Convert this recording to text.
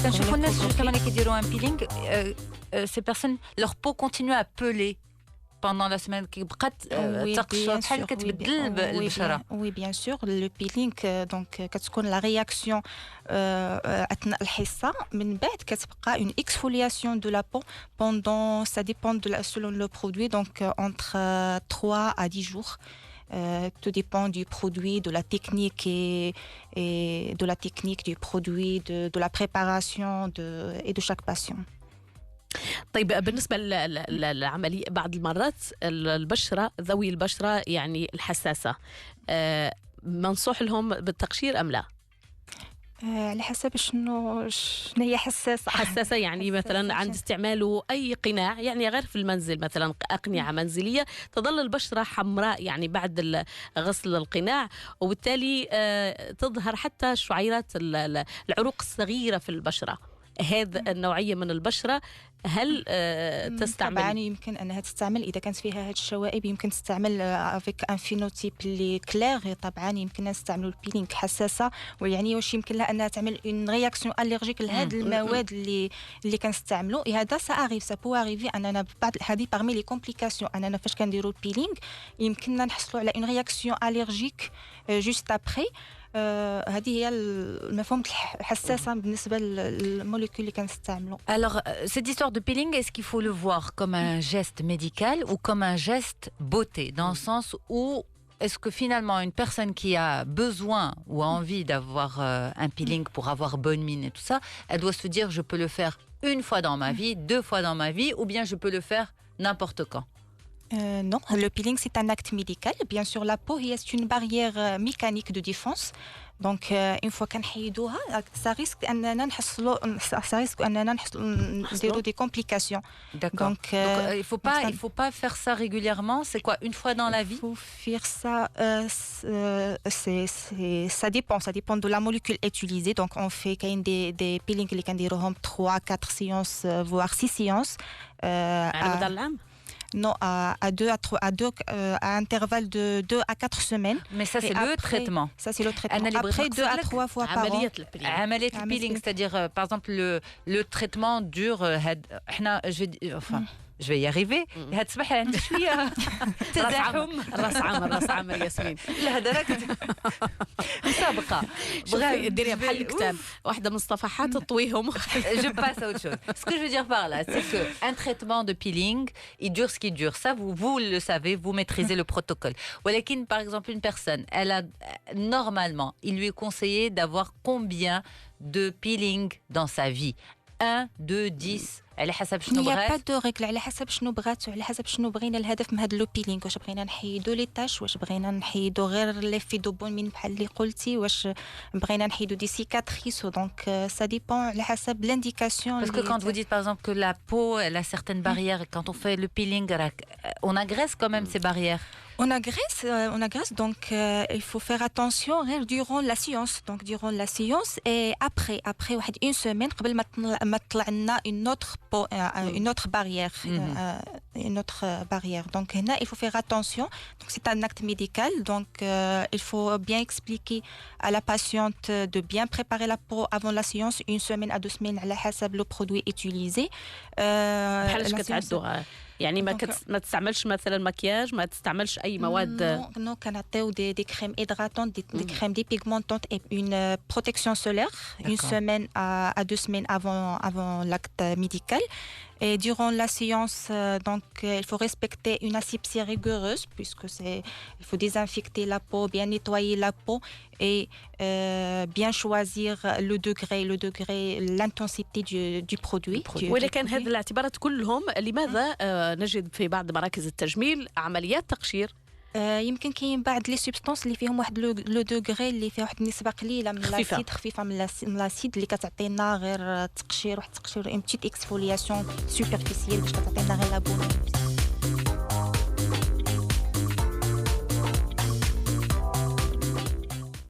كنشوفوا الناس justement اللي كيديروا un peeling, ces personnes leur peau continue à peler pendant la semaine كيبقات تقشر بحال كتبدل البشره. Oui, bien sûr, le peeling donc كتكون la réaction أثناء الحصة من بعد كتبقى une exfoliation de la peau pendant, ça dépend selon le produit, donc entre 3 à 10 jours. Tout dépend du produit, de la technique et de la technique du produit, de la préparation et de chaque patient. طيب بالنسبة للعملية بعض المرات البشرة ذوي البشرة يعني الحساسة منصوح لهم بالتقشير أم لا؟ على حسب شنو هي حساسة يعني مثلا عند استعماله أي قناع يعني غير في المنزل مثلا أقنعة منزلية تظل البشرة حمراء يعني بعد غسل القناع وبالتالي تظهر حتى شعيرات العروق الصغيرة في البشرة. هذا النوعية من البشرة هل تستعمل؟ طبعا يمكن أنها تستعمل إذا كانت فيها هذه الشوائب يمكن تستعمل افيك ان فينوتيب اللي كلير. طبعا يمكن نستعملوا البيلينغ حساسة ويعني واش يمكن لها أنها تعمل اون رياكسيون اليرجيك لهذه المواد اللي كنستعملوا. هذا سا اريف سا بو اريفي أننا بعض هذه parmi لي كومبليكاسيون أننا فاش كنديروا البيلينغ يمكننا نحصلوا على اون رياكسيون اليرجيك جوست ابري. هذه هي المفهوم الحساسة بالنسبة للموليكول اللي كنستعملوا. Alors cette histoire de peeling, est-ce qu'il faut le voir comme un geste médical ou comme un geste beauté, dans le sens où est-ce que finalement une personne qui a besoin ou a envie d'avoir un peeling pour avoir bonne mine et tout ça, elle doit se dire je peux le faire une fois dans ma vie, 2 fois dans ma vie, ou bien je peux le faire n'importe quand? Non, le peeling c'est un acte médical. Bien sûr, la peau c'est une barrière mécanique de défense. Donc une fois كنحيدوها ça risque أننا نحصلوا نديروا des complications. D'accord. Donc il faut pas faire ça régulièrement. C'est quoi, une fois dans la vie? Il faut faire ça. Ça dépend de la molécule utilisée. Donc on fait des peelings اللي كنديروهم 3 4 séances voire 6 séances. على مدار العام؟ Non, à intervalle de 2 à 4 semaines. Mais ça, c'est le traitement. Ça, c'est le traitement. Après 2 à 3 fois par an. عملية البيلينغ, c'est-à-dire, par exemple, le traitement dure. Je vais y arriver. هاد الصباح عندي شوية تزاحم. راس عامر ياسمين. لا هذا مسابقة. بغا ديريها بحال الكتاب واحدة من الصفحات تطويهم. Je passe à autre chose. Ce que je veux dire par là, c'est que un traitement de peeling, il dure ce qui dure. Ça, vous le savez, vous maîtrisez le protocole. ولكن, par exemple, une personne, elle a normalement, il lui est conseillé d'avoir combien de peeling dans sa vie? 1, 2, 10. على حسب شنو بغات. يا با دو ريغل على حسب شنو بغات وعلى حسب شنو بغينا الهدف من هذا لو بيلينغ. واش بغينا نحيدو لي تاش, واش بغينا نحيدو غير لي في دو بون مين بحال اللي قلتي, واش بغينا نحيدو دي سيكاتريس. دونك سا ديبون على حسب لانديكاسيون. Parce que quand vous dites par exemple que la peau elle a certaines barrières, quand on fait le peeling on agresse quand même ces barrières. On agresse, donc il faut faire attention durant la séance. Donc durant la séance et après une semaine قبل ما تطلع لنا une autre barrière. Donc هنا il faut faire attention. Donc c'est un acte médical. Donc il faut bien expliquer à la patiente de bien préparer la peau avant la séance, 1 semaine à 2 semaines على حسب le produit utilisé. بحال كتعدوها يعني ما تستعملش مثلا مكياج, ما تستعملش اي مواد. Non, كنعطيو دي crèmes hydratantes, des crèmes dépigmentantes et une protection solaire. D'accord. 1 semaine à 2 semaines avant l'acte médical. Et durant la séance, donc il faut respecter une asepsie rigoureuse puisque il faut désinfecter la peau, bien nettoyer la peau et bien choisir le degré, l'intensité du produit. ولكن هذه الاعتبارات كلهم لماذا نجد في بعض مراكز التجميل عمليات تقشير؟ يمكن كاين بعض لي سبستانس اللي فيهم واحد لو دوغري اللي فيه واحد النسبه قليله من لاسيد, خفيفه من لاسيد اللي كتعطينا غير تقشير, واحد التقشير اون بتيت اكسفولياسيون سوبرفيسيال باش كتعطينا غير لا بون.